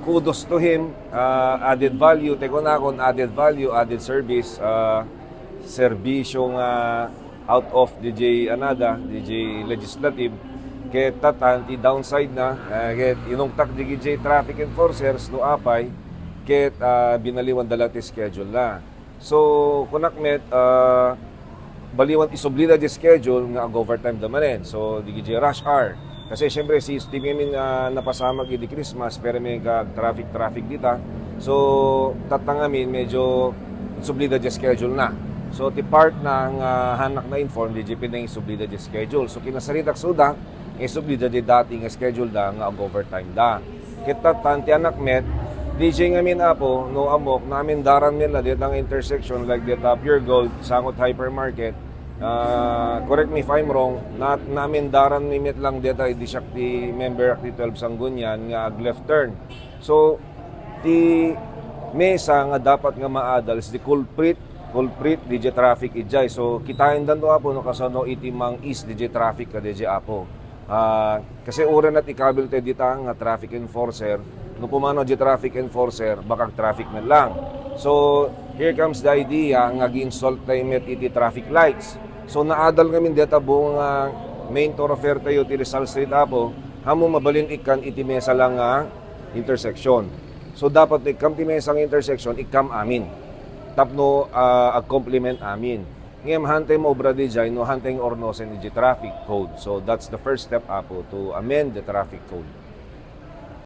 kudos to him, added value, teko na kon added value, added service, serbisyong out of DJ Anada, DJ Legislative, ket tatan ti downside na, ket inungtak DJ traffic enforcers no apay, ket binaliwan dala ti schedule na. So, kunakmet, baliwan isublida di schedule nga overtime damanen. So, DJ rush hour. Kasi syempre si Steve min napasama di Christmas pero may traffic dita. So tatangamin medyo sublida di schedule na. So ti part ng hanak na inform di pinay sublida di schedule. So kinasaritak suda sublida di dating schedule da nga overtime da. Kita tanti anak met DJ ngamin apo no amok namin daran nila dito ang intersection like dito Pure Gold sangot hypermarket. Correct me if I'm wrong, namin daran nimit lang dito di siya ti member ti 12 Sanggunyan nga left turn. So ti mesa nga dapat nga maadals di culprit DJ traffic ijay. So kitain dan to apo no kasano iti mang east DJ traffic ka DJ apo. Kasi ura na ti kabil te dita nga traffic enforcer no pumano di traffic enforcer bakag traffic na lang. So here comes the idea nga gi-install tayo iti traffic lights. So naadal ngamin dito buong main thoroughfare tayo ti Rizal Street apo, hamo mabalin ikan iti mesa lang nga intersection. So dapat ikam ti mesang intersection ikam amin. Tapno ag-complement amin. Ngem hantay mo obra di jay no hantay ornosen di traffic code. So that's the first step apo to amend the traffic code.